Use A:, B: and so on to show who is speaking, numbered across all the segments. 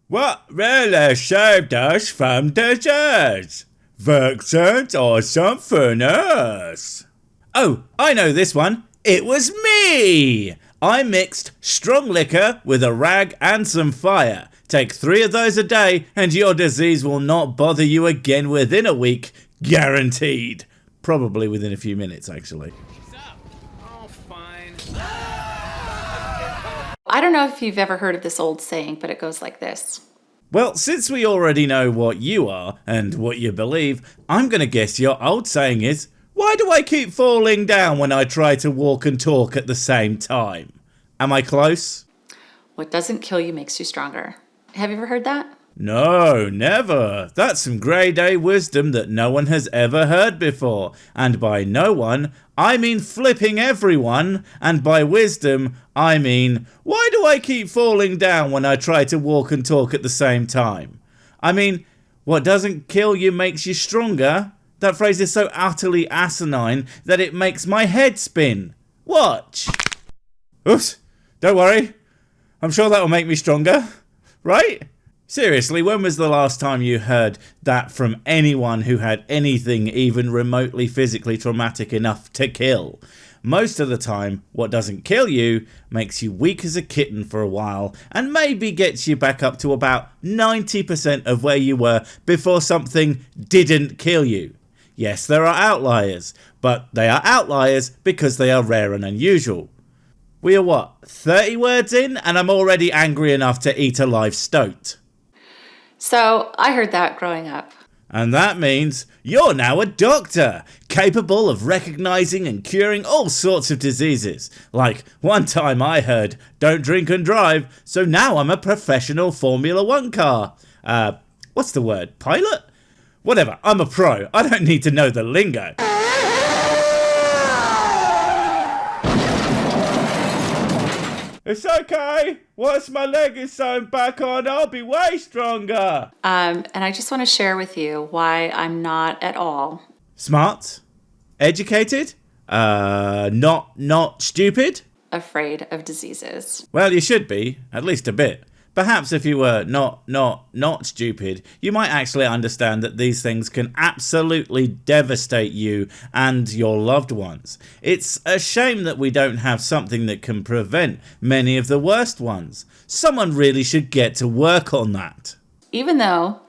A: What really saved us from disease? Vaccines or something else? Oh, I know this one. It was me! I mixed strong liquor with a rag and some fire. Take 3 of those a day and your disease will not bother you again within a week. Guaranteed. Probably within a few minutes, actually.
B: Oh, fine.
C: I don't know if you've ever heard of this old saying, but it goes like this.
A: Well, since we already know what you are and what you believe, I'm going to guess your old saying is, why do I keep falling down when I try to walk and talk at the same time? Am I close?
C: What doesn't kill you makes you stronger. Have you ever heard that?
A: No, never. That's some grade A wisdom that no one has ever heard before. And by no one, I mean flipping everyone. And by wisdom, I mean, why do I keep falling down when I try to walk and talk at the same time? I mean, what doesn't kill you makes you stronger. That phrase is so utterly asinine that it makes my head spin. Watch. Oops, don't worry. I'm sure that will make me stronger. Right? Seriously, when was the last time you heard that from anyone who had anything even remotely physically traumatic enough to kill? Most of the time, what doesn't kill you makes you weak as a kitten for a while and maybe gets you back up to about 90% of where you were before something didn't kill you. Yes, there are outliers, but they are outliers because they are rare and unusual. We are what, 30 words in, and I'm already angry enough to eat a live stoat.
C: So I heard that growing up.
A: And that means you're now a doctor, capable of recognizing and curing all sorts of diseases. Like one time I heard, don't drink and drive, so now I'm a professional Formula 1 car. What's the word? Pilot? Whatever, I'm a pro. I don't need to know the lingo. It's okay. Once my leg is sewn back on, I'll be way stronger.
C: And I just want to share with you why I'm not at all
A: Smart? Educated? Not stupid?
C: afraid of diseases.
A: Well, you should be, at least a bit. Perhaps if you were not stupid, you might actually understand that these things can absolutely devastate you and your loved ones. It's a shame that we don't have something that can prevent many of the worst ones. Someone really should get to work on that.
C: Even though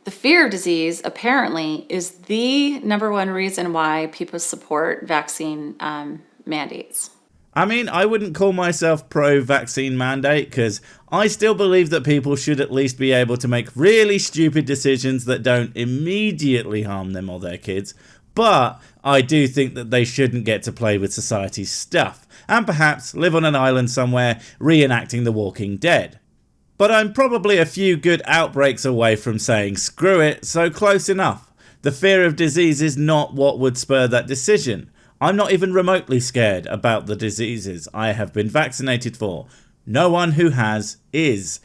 C: the fear of disease apparently is the number one reason why people support vaccine mandates.
A: I mean, I wouldn't call myself pro-vaccine mandate because I still believe that people should at least be able to make really stupid decisions that don't immediately harm them or their kids. But I do think that they shouldn't get to play with society's stuff and perhaps live on an island somewhere reenacting The Walking Dead. But I'm probably a few good outbreaks away from saying screw it, so close enough. The fear of disease is not what would spur that decision. I'm not even remotely scared about the diseases I have been vaccinated for. No one who has is.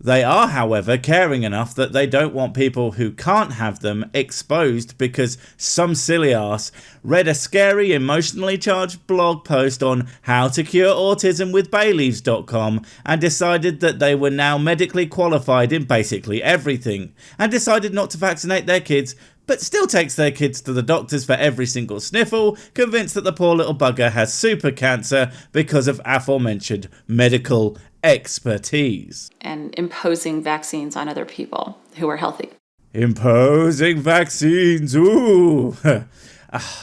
A: They are, however, caring enough that they don't want people who can't have them exposed because some silly ass read a scary emotionally charged blog post on how to cure autism with bayleaves.com and decided that they were now medically qualified in basically everything and decided not to vaccinate their kids but still takes their kids to the doctors for every single sniffle, convinced that the poor little bugger has super cancer because of aforementioned medical expertise.
C: And imposing vaccines on other people who are healthy.
A: Imposing vaccines, ooh,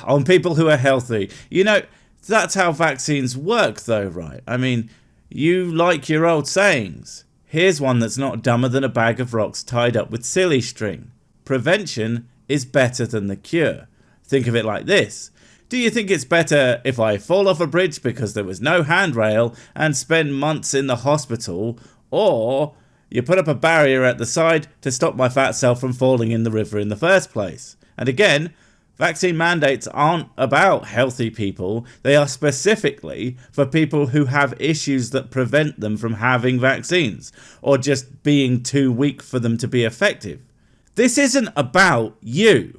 A: on people who are healthy. You know, that's how vaccines work though, right? I mean, you like your old sayings. Here's one that's not dumber than a bag of rocks tied up with silly string. Prevention is better than the cure. Think of it like this. Do you think it's better if I fall off a bridge because there was no handrail and spend months in the hospital, or you put up a barrier at the side to stop my fat self from falling in the river in the first place? And again, vaccine mandates aren't about healthy people. They are specifically for people who have issues that prevent them from having vaccines, or just being too weak for them to be effective. This isn't about you.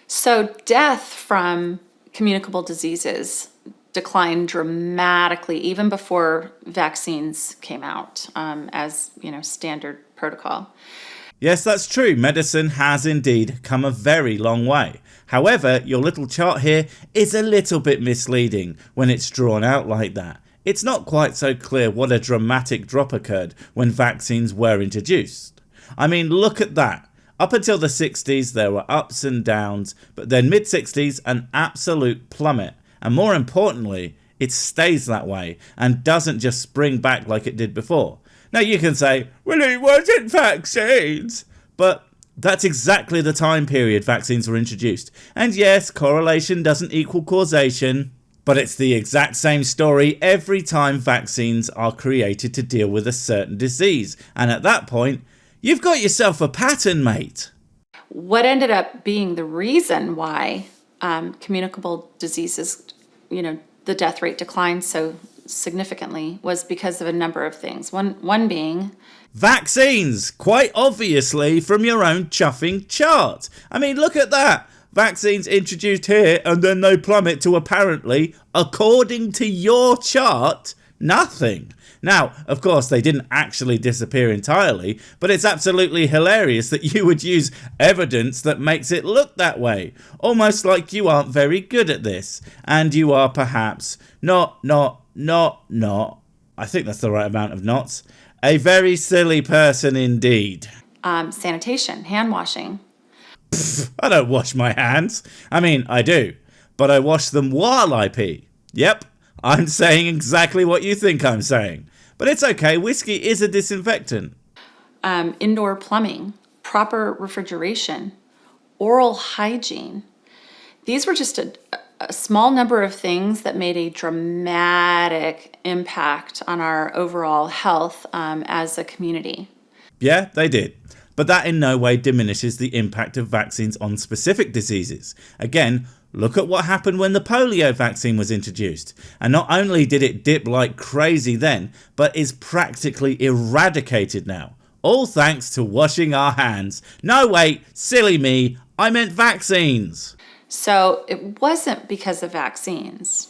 C: So death from communicable diseases declined dramatically even before vaccines came out as standard protocol.
A: Yes, that's true. Medicine has indeed come a very long way. However, your little chart here is a little bit misleading when it's drawn out like that. It's not quite so clear what a dramatic drop occurred when vaccines were introduced. I mean, look at that. Up until the 60s, there were ups and downs, but then mid-60s, an absolute plummet. And more importantly, it stays that way and doesn't just spring back like it did before. Now you can say, well, it wasn't vaccines, but that's exactly the time period vaccines were introduced. And yes, correlation doesn't equal causation, but it's the exact same story every time vaccines are created to deal with a certain disease. And at that point, you've got yourself a pattern, mate.
C: What ended up being the reason why communicable diseases, the death rate declined so significantly was because of a number of things. One being
A: vaccines, quite obviously from your own chuffing chart. I mean, look at that. Vaccines introduced here and then they plummet to apparently, according to your chart, nothing. Now, of course, they didn't actually disappear entirely, but it's absolutely hilarious that you would use evidence that makes it look that way. Almost like you aren't very good at this, and you are perhaps not, I think that's the right amount of knots, a very silly person indeed.
C: Sanitation, hand washing.
A: I don't wash my hands. I mean, I do, but I wash them while I pee. Yep, I'm saying exactly what you think I'm saying. But it's okay, whiskey is a disinfectant.
C: Indoor plumbing, proper refrigeration, oral hygiene. These were just a small number of things that made a dramatic impact on our overall health as a community.
A: Yeah, they did. But that in no way diminishes the impact of vaccines on specific diseases. Again, look at what happened when the polio vaccine was introduced. And not only did it dip like crazy then, but is practically eradicated now. All thanks to washing our hands. No, wait, silly me, I meant vaccines.
C: So it wasn't because of vaccines.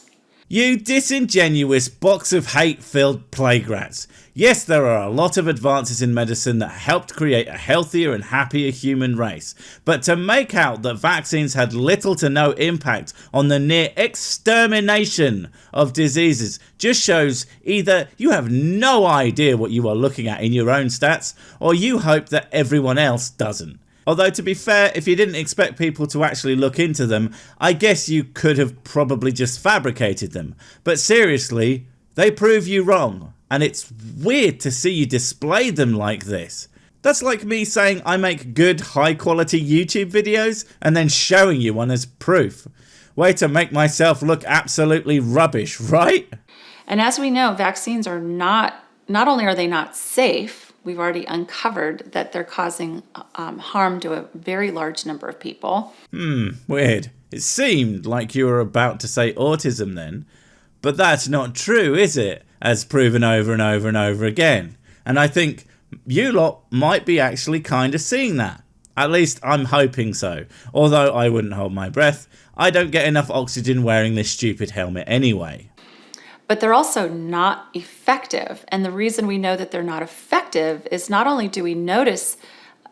A: You disingenuous box of hate-filled plague rats. Yes, there are a lot of advances in medicine that helped create a healthier and happier human race, but to make out that vaccines had little to no impact on the near extermination of diseases just shows either you have no idea what you are looking at in your own stats, or you hope that everyone else doesn't. Although, to be fair, if you didn't expect people to actually look into them, I guess you could have probably just fabricated them. But seriously, they prove you wrong, and it's weird to see you display them like this. That's like me saying I make good, high-quality YouTube videos and then showing you one as proof. Way to make myself look absolutely rubbish, right?
C: And as we know, vaccines are not only are they not safe, we've already uncovered that they're causing harm to a very large number of people.
A: Weird. It seemed like you were about to say autism then. But that's not true, is it? As proven over and over and over again. And I think you lot might be actually kind of seeing that. At least I'm hoping so. Although I wouldn't hold my breath. I don't get enough oxygen wearing this stupid helmet anyway.
C: But they're also not effective. And the reason we know that they're not effective is not only do we notice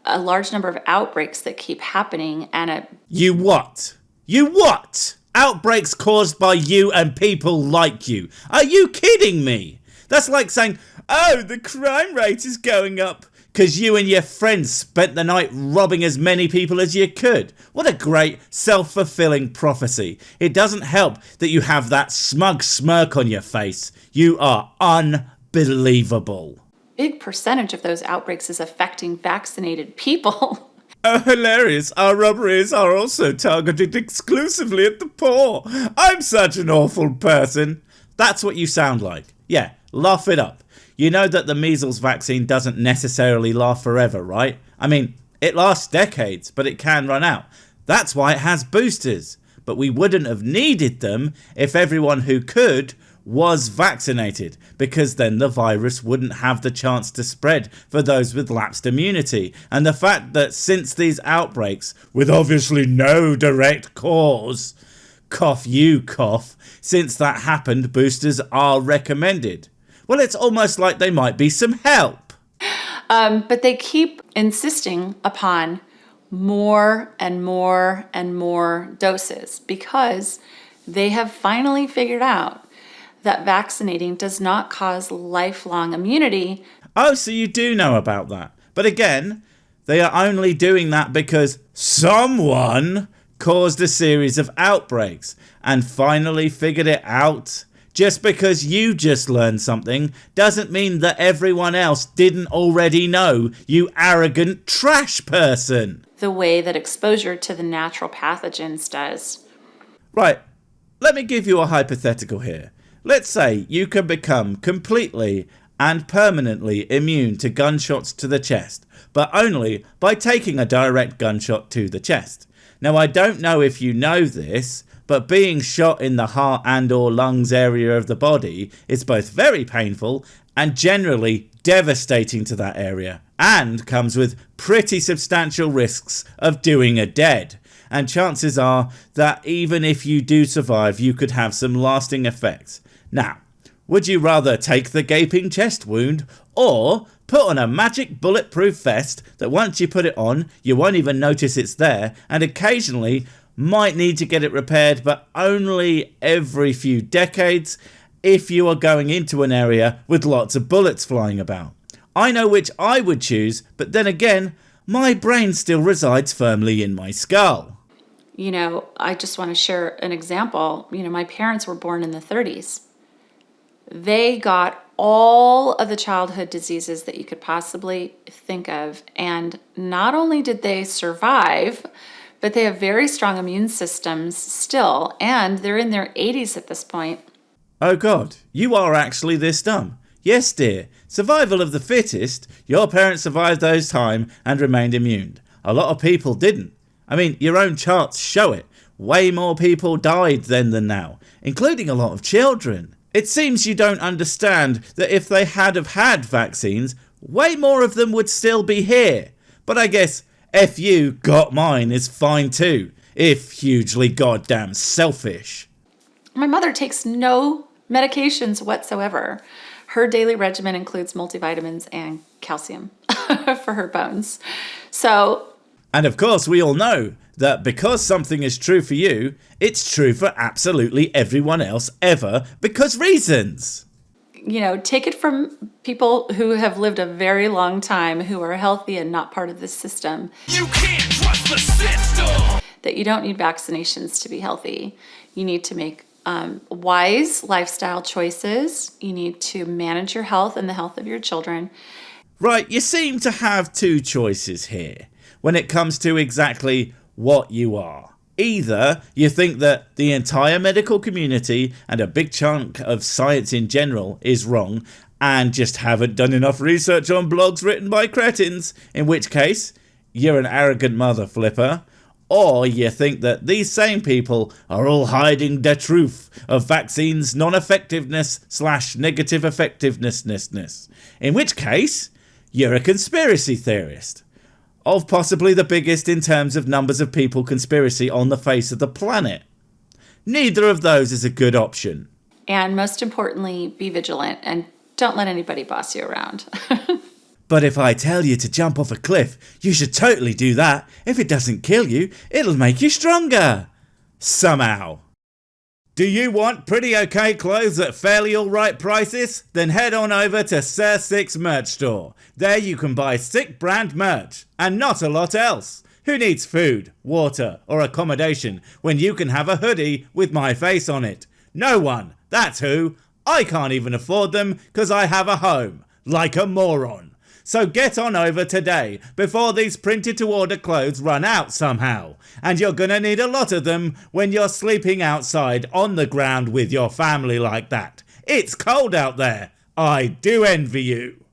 C: a large number of outbreaks that keep happening and
A: You what? You what? Outbreaks caused by you and people like you. Are you kidding me? That's like saying, oh, the crime rate is going up because you and your friends spent the night robbing as many people as you could. What a great self-fulfilling prophecy. It doesn't help that you have that smug smirk on your face. You are unbelievable.
C: big percentage of those outbreaks is affecting vaccinated people.
A: Oh, hilarious. Our robberies are also targeted exclusively at the poor. I'm such an awful person. That's what you sound like. Yeah, laugh it up. You know that the measles vaccine doesn't necessarily last forever, right? I mean, it lasts decades, but it can run out. That's why it has boosters. But we wouldn't have needed them if everyone who could was vaccinated, because then the virus wouldn't have the chance to spread for those with lapsed immunity. And the fact that since these outbreaks, with obviously no direct cause, cough you cough, since that happened, boosters are recommended. Well, it's almost like they might be some help.
C: But they keep insisting upon more and more and more doses because they have finally figured out that vaccinating does not cause lifelong immunity.
A: Oh, so you do know about that. But again, they are only doing that because someone caused a series of outbreaks and finally figured it out. Just because you just learned something doesn't mean that everyone else didn't already know, you arrogant trash person.
C: The way that exposure to the natural pathogens does.
A: Right, let me give you a hypothetical here. Let's say you can become completely and permanently immune to gunshots to the chest, but only by taking a direct gunshot to the chest. Now, I don't know if you know this, but being shot in the heart and or lungs area of the body is both very painful and generally devastating to that area, and comes with pretty substantial risks of doing a dead. And chances are that even if you do survive, you could have some lasting effects. Now, would you rather take the gaping chest wound or put on a magic bulletproof vest that once you put it on, you won't even notice it's there, and occasionally might need to get it repaired, but only every few decades if you are going into an area with lots of bullets flying about? I know which I would choose, but then again, my brain still resides firmly in my skull.
C: You know, I just want to share an example. You know, my parents were born in the 30s. They got all of the childhood diseases that you could possibly think of. And not only did they survive, but they have very strong immune systems still. And they're in their 80s at this point.
A: Oh God, you are actually this dumb. Yes, dear. Survival of the fittest. Your parents survived those time and remained immune. A lot of people didn't. I mean, your own charts show it. Way more people died then than now, including a lot of children. It seems you don't understand that if they had have had vaccines, way more of them would still be here. But I guess F you got mine is fine too, if hugely goddamn selfish.
C: My mother takes no medications whatsoever. Her daily regimen includes multivitamins and calcium for her bones.
A: And of course we all know that because something is true for you, it's true for absolutely everyone else ever, because reasons.
C: You know, take it from people who have lived a very long time, who are healthy and not part of this system.
B: You can't trust the system.
C: That you don't need vaccinations to be healthy. You need to make wise lifestyle choices. You need to manage your health and the health of your children.
A: Right, you seem to have two choices here when it comes to exactly what you are. Either you think that the entire medical community and a big chunk of science in general is wrong and just haven't done enough research on blogs written by cretins, in which case you're an arrogant mother flipper. Or you think that these same people are all hiding the truth of vaccines' non-effectiveness / negative effectiveness, in which case you're a conspiracy theorist. Of possibly the biggest in terms of numbers of people conspiracy on the face of the planet. Neither of those is a good option.
C: And most importantly, be vigilant and don't let anybody boss you around.
A: But if I tell you to jump off a cliff, you should totally do that. If it doesn't kill you, it'll make you stronger. Somehow. Do you want pretty okay clothes at fairly alright prices? Then head on over to Sir Six Merch Store. There you can buy sick brand merch, and not a lot else. Who needs food, water, or accommodation when you can have a hoodie with my face on it? No one, that's who. I can't even afford them because I have a home, like a moron. So get on over today before these printed to order clothes run out somehow. And you're gonna need a lot of them when you're sleeping outside on the ground with your family like that. It's cold out there. I do envy you.